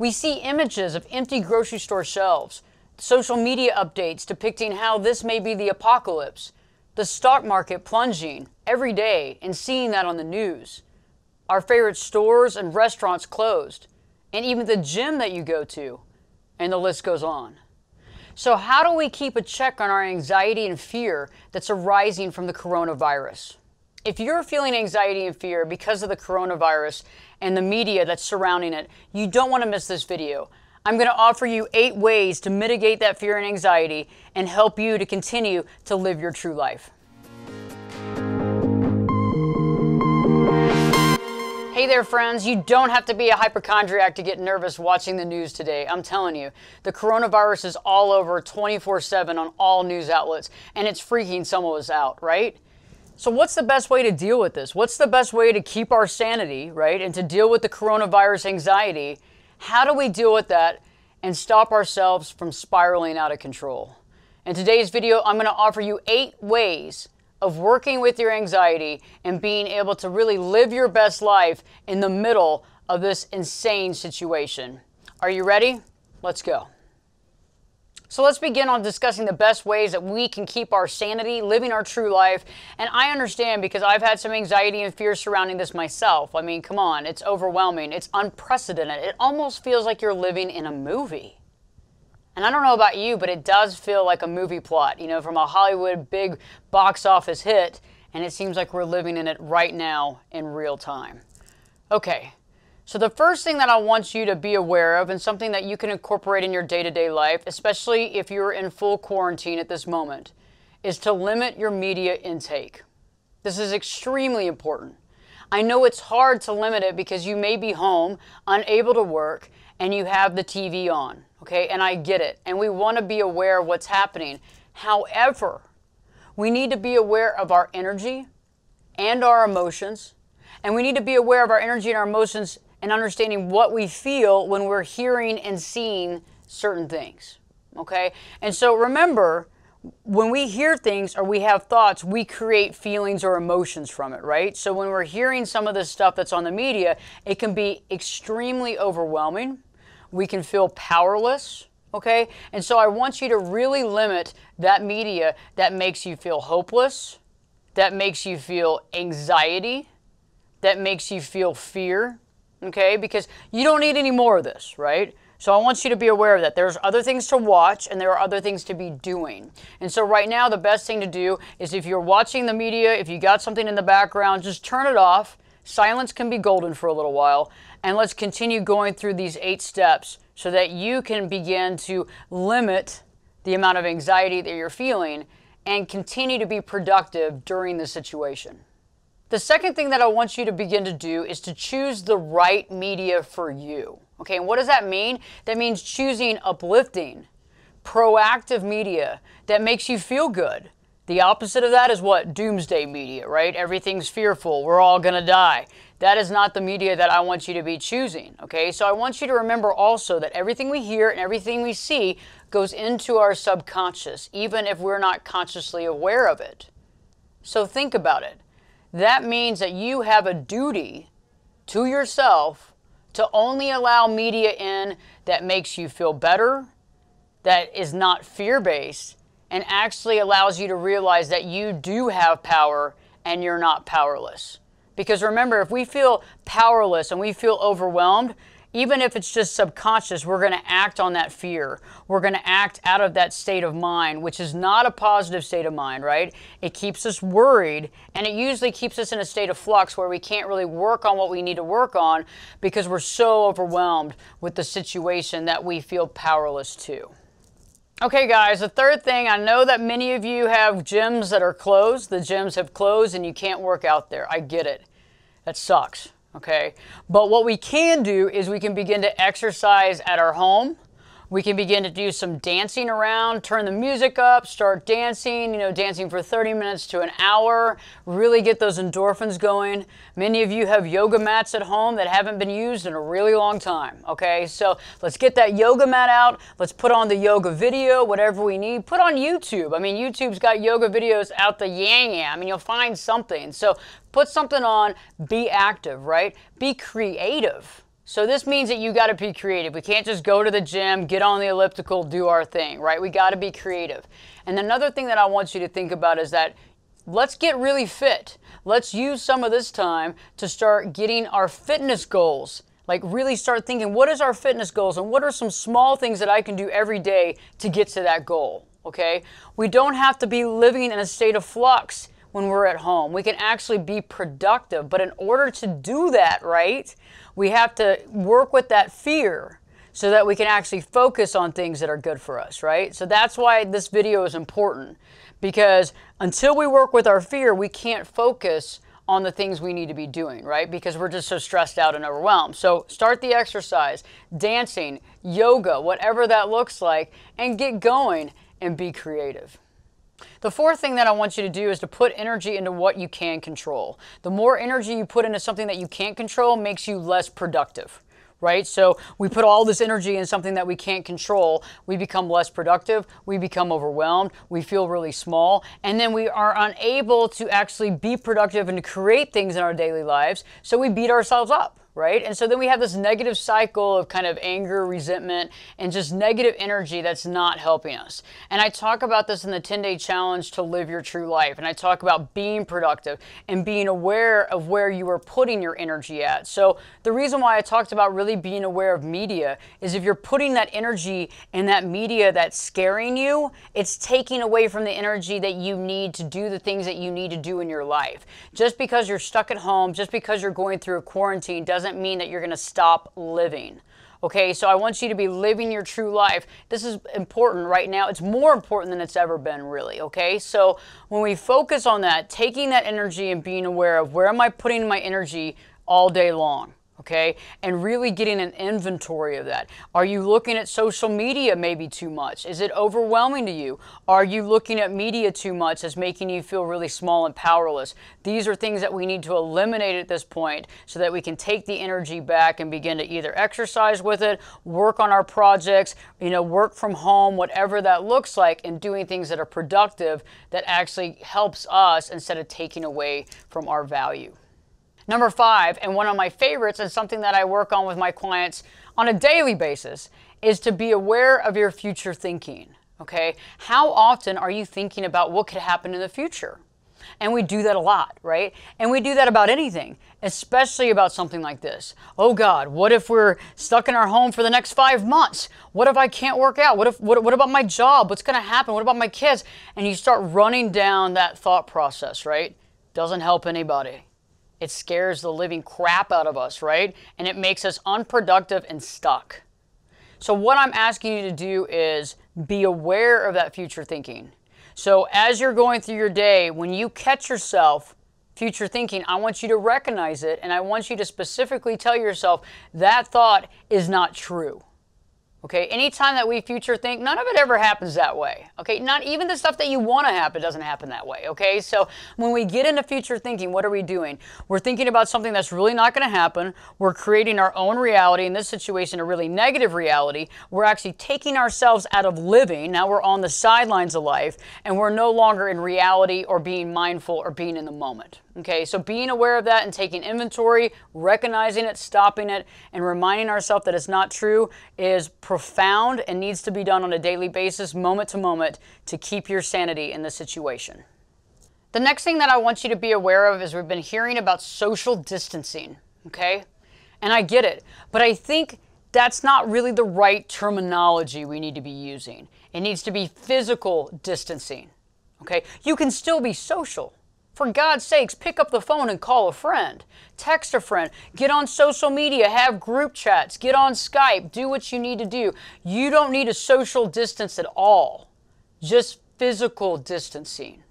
We see images of empty grocery store shelves, social media updates depicting how this may be the apocalypse, the stock market plunging every day and seeing that on the news, our favorite stores and restaurants closed, and even the gym that you go to, and the list goes on. So how do we keep a check on our anxiety and fear that's arising from the coronavirus? If you're feeling anxiety and fear because of the coronavirus and the media that's surrounding it, you don't want to miss this video. I'm going to offer you 8 ways to mitigate that fear and anxiety and help you to continue to live your true life. Hey there, friends. You don't have to be a hypochondriac to get nervous watching the news today. I'm telling you, the coronavirus is all over 24/7 on all news outlets, and it's freaking some of us out, right? So what's the best way to deal with this? What's the best way to keep our sanity, right? And to deal with the coronavirus anxiety? How do we deal with that and stop ourselves from spiraling out of control? In today's video, I'm going to offer you 8 ways of working with your anxiety and being able to really live your best life in the middle of this insane situation. Are you ready? Let's go. So let's begin on discussing the best ways that we can keep our sanity, living our true life. And I understand because I've had some anxiety and fear surrounding this myself. I mean, come on, it's overwhelming. It's unprecedented. It almost feels like you're living in a movie. And I don't know about you, but it does feel like a movie plot, you know, from a Hollywood big box office hit, and it seems like we're living in it right now in real time. Okay, so the first thing that I want you to be aware of, and something that you can incorporate in your day-to-day life, especially if you're in full quarantine at this moment, is to limit your media intake. This is extremely important. I know it's hard to limit it because you may be home, unable to work, and you have the TV on. Okay, and I get it. And we want to be aware of what's happening. However, we need to be aware of our energy and our emotions. And we need to be aware of our energy and our emotions and understanding what we feel when we're hearing and seeing certain things. Okay, and so remember, when we hear things or we have thoughts, we create feelings or emotions from it, right? So when we're hearing some of this stuff that's on the media, it can be extremely overwhelming. We can feel powerless, okay? And so I want you to really limit that media that makes you feel hopeless, that makes you feel anxiety, that makes you feel fear, okay? Because you don't need any more of this, right? So I want you to be aware of that. There's other things to watch and there are other things to be doing. And so right now the best thing to do is if you're watching the media, if you got something in the background, just turn it off. Silence can be golden for a little while. And let's continue going through these 8 steps so that you can begin to limit the amount of anxiety that you're feeling and continue to be productive during the situation. The second thing that I want you to begin to do is to choose the right media for you. Okay, and what does that mean? That means choosing uplifting, proactive media that makes you feel good. The opposite of that is what? Doomsday media, right? Everything's fearful. We're all going to die. That is not the media that I want you to be choosing, okay? So I want you to remember also that everything we hear and everything we see goes into our subconscious, even if we're not consciously aware of it. So think about it. That means that you have a duty to yourself to only allow media in that makes you feel better, that is not fear-based, and actually allows you to realize that you do have power and you're not powerless. Because remember, if we feel powerless and we feel overwhelmed, even if it's just subconscious, we're going to act on that fear. We're going to act out of that state of mind, which is not a positive state of mind, right? It keeps us worried, and it usually keeps us in a state of flux where we can't really work on what we need to work on because we're so overwhelmed with the situation that we feel powerless to. Okay, guys, the third thing, I know that many of you have gyms that are closed. The gyms have closed and you can't work out there. I get it. That sucks, okay? But what we can do is we can begin to exercise at our home. We can begin to do some dancing around, turn the music up, start dancing, dancing for 30 minutes to an hour, really get those endorphins going. Many of you have yoga mats at home that haven't been used in a really long time, okay? So let's get that yoga mat out. Let's put on the yoga video, whatever we need. Put on YouTube. I mean, YouTube's got yoga videos out the yang. I mean, you'll find something. So put something on, be active, right? Be creative. So this means that you got to be creative. We can't just go to the gym, get on the elliptical, do our thing, right? We got to be creative. And another thing that I want you to think about is that let's get really fit. Let's use some of this time to start getting our fitness goals. Like really start thinking, what is our fitness goals and what are some small things that I can do every day to get to that goal, okay? We don't have to be living in a state of flux when we're at home. We can actually be productive, but in order to do that, right, we have to work with that fear so that we can actually focus on things that are good for us, right? So that's why this video is important, because until we work with our fear, we can't focus on the things we need to be doing, right? Because we're just so stressed out and overwhelmed. So start the exercise, dancing, yoga, whatever that looks like, and get going and be creative. The fourth thing that I want you to do is to put energy into what you can control. The more energy you put into something that you can't control makes you less productive, right? So we put all this energy in something that we can't control, we become less productive, we become overwhelmed, we feel really small, and then we are unable to actually be productive and to create things in our daily lives, so we beat ourselves up. Right? And so then we have this negative cycle of kind of anger, resentment, and just negative energy that's not helping us. And I talk about this in the 10-day challenge to live your true life. And I talk about being productive and being aware of where you are putting your energy at. So the reason why I talked about really being aware of media is if you're putting that energy in that media that's scaring you, it's taking away from the energy that you need to do the things that you need to do in your life. Just because you're stuck at home, just because you're going through a quarantine doesn't mean that you're going to stop living. Okay, so I want you to be living your true life. This is important right now. It's more important than it's ever been, really. Okay, so when we focus on that, taking that energy and being aware of where am I putting my energy all day long. Okay, and really getting an inventory of that. Are you looking at social media maybe too much? Is it overwhelming to you? Are you looking at media too much as making you feel really small and powerless? These are things that we need to eliminate at this point so that we can take the energy back and begin to either exercise with it, work on our projects, work from home, whatever that looks like, and doing things that are productive that actually helps us instead of taking away from our value. Number 5, and one of my favorites, and something that I work on with my clients on a daily basis, is to be aware of your future thinking, okay? How often are you thinking about what could happen in the future? And we do that a lot, right? And we do that about anything, especially about something like this. Oh God, what if we're stuck in our home for the next 5 months? What if I can't work out? What about my job? What's gonna happen? What about my kids? And you start running down that thought process, right? Doesn't help anybody. It scares the living crap out of us, right? And it makes us unproductive and stuck. So what I'm asking you to do is be aware of that future thinking. So as you're going through your day, when you catch yourself future thinking, I want you to recognize it, and I want you to specifically tell yourself that thought is not true. Okay, anytime that we future think, none of it ever happens that way. Okay, not even the stuff that you want to happen doesn't happen that way. Okay, so when we get into future thinking, what are we doing? We're thinking about something that's really not going to happen. We're creating our own reality, in this situation, a really negative reality. We're actually taking ourselves out of living. Now we're on the sidelines of life, and we're no longer in reality or being mindful or being in the moment. Okay, so being aware of that and taking inventory, recognizing it, stopping it, and reminding ourselves that it's not true is profound and needs to be done on a daily basis, moment to moment, to keep your sanity in the situation. The next thing that I want you to be aware of is we've been hearing about social distancing, okay? And I get it, but I think that's not really the right terminology we need to be using. It needs to be physical distancing, okay? You can still be social. For God's sakes, pick up the phone and call a friend. Text a friend. Get on social media. Have group chats. Get on Skype. Do what you need to do. You don't need a social distance at all. Just physical distancing.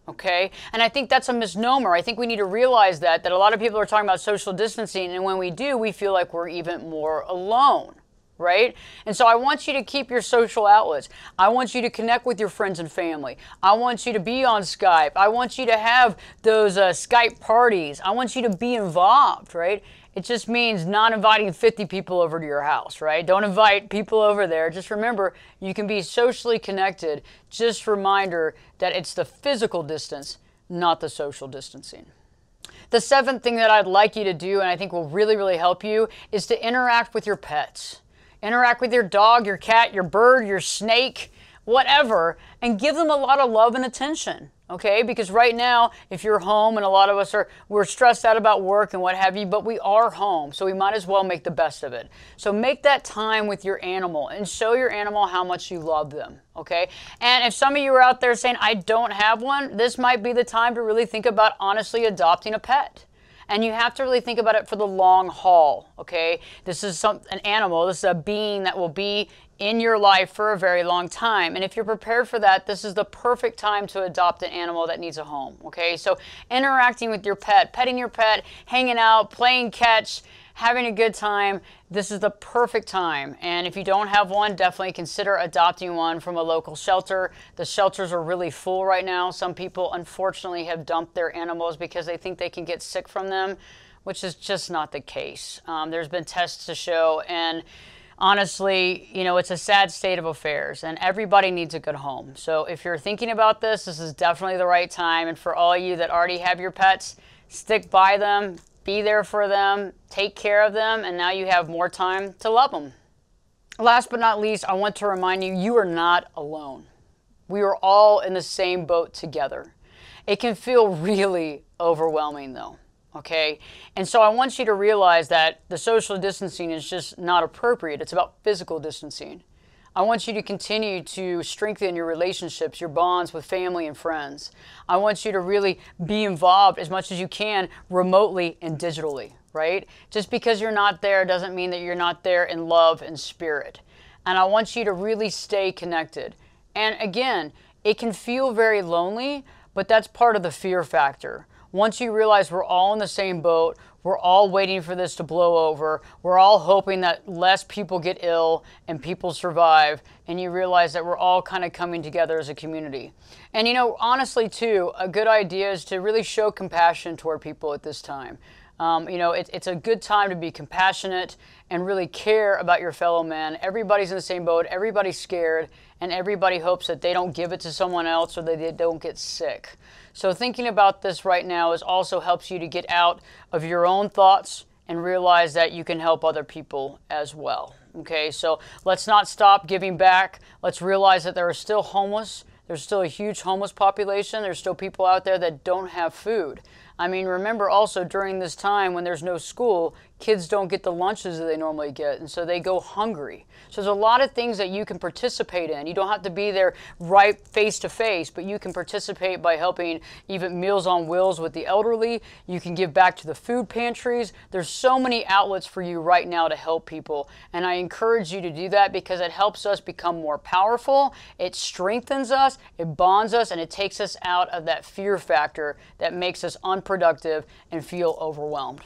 Okay? And I think that's a misnomer. I think we need to realize that a lot of people are talking about social distancing, and when we do, we feel like we're even more alone. Right? And so I want you to keep your social outlets. I want you to connect with your friends and family. I want you to be on Skype. I want you to have those Skype parties. I want you to be involved, right? It just means not inviting 50 people over to your house, right? Don't invite people over there. Just remember, you can be socially connected. Just a reminder that it's the physical distance, not the social distancing. The seventh thing that I'd like you to do, and I think will really, really help you, is to interact with your pets. Interact with your dog, your cat, your bird, your snake, whatever, and give them a lot of love and attention. Okay, because right now, if you're home, and a lot of us we're stressed out about work and what have you, but we are home, so we might as well make the best of it. So make that time with your animal and show your animal how much you love them. Okay, and if some of you are out there saying, I don't have one, this might be the time to really think about honestly adopting a pet. And you have to really think about it for the long haul, okay? This is an animal, this is a being that will be in your life for a very long time. And if you're prepared for that, this is the perfect time to adopt an animal that needs a home, okay? So interacting with your pet, petting your pet, hanging out, playing catch, having a good time, this is the perfect time. And if you don't have one, definitely consider adopting one from a local shelter. The shelters are really full right now. Some people, unfortunately, have dumped their animals because they think they can get sick from them, which is just not the case. There's been tests to show, and honestly, you know, it's a sad state of affairs, and everybody needs a good home. So if you're thinking about this, this is definitely the right time. And for all of you that already have your pets, stick by them. Be there for them, take care of them, and now you have more time to love them. Last but not least, I want to remind you, you are not alone. We are all in the same boat together. It can feel really overwhelming though, okay? And so I want you to realize that the social distancing is just not appropriate. It's about physical distancing. I want you to continue to strengthen your relationships, your bonds with family and friends. I want you to really be involved as much as you can remotely and digitally, right? Just because you're not there doesn't mean that you're not there in love and spirit. And I want you to really stay connected. And again, it can feel very lonely, but that's part of the fear factor. Once you realize we're all in the same boat, we're all waiting for this to blow over, we're all hoping that less people get ill and people survive, and you realize that we're all kind of coming together as a community. And you know, honestly too, a good idea is to really show compassion toward people at this time. You know, it's a good time to be compassionate and really care about your fellow man. Everybody's in the same boat, everybody's scared, and everybody hopes that they don't give it to someone else or that they don't get sick. So thinking about this right now also helps you to get out of your own thoughts and realize that you can help other people as well. Okay, so let's not stop giving back. Let's realize that there are still homeless. There's still a huge homeless population. There's still people out there that don't have food. I mean, remember also during this time when there's no school, kids don't get the lunches that they normally get, and so they go hungry. So there's a lot of things that you can participate in. You don't have to be there right face to face, but you can participate by helping even Meals on Wheels with the elderly. You can give back to the food pantries. There's so many outlets for you right now to help people, and I encourage you to do that because it helps us become more powerful, it strengthens us, it bonds us, and it takes us out of that fear factor that makes us unproductive and feel overwhelmed.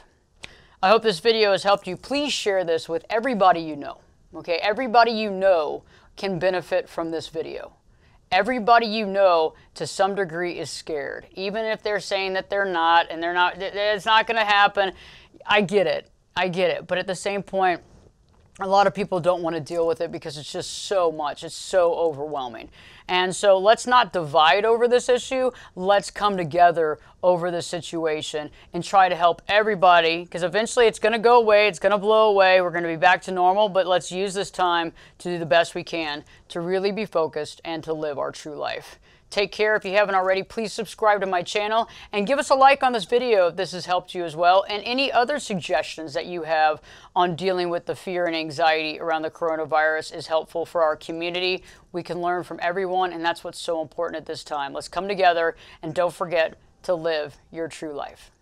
I hope this video has helped you. Please share this with everybody you know. Okay, everybody you know can benefit from this video. Everybody you know to some degree is scared, even if they're saying that they're not and it's not going to happen. I get it. But at the same point, a lot of people don't want to deal with it because it's just so much. It's so overwhelming. And so let's not divide over this issue. Let's come together over this situation and try to help everybody, because eventually it's going to go away. It's going to blow away. We're going to be back to normal. But let's use this time to do the best we can to really be focused and to live our true life. Take care. If you haven't already, please subscribe to my channel and give us a like on this video if this has helped you as well, and any other suggestions that you have on dealing with the fear and anxiety around the coronavirus is helpful for our community. We can learn from everyone, and that's what's so important at this time. Let's come together, and don't forget to live your true life.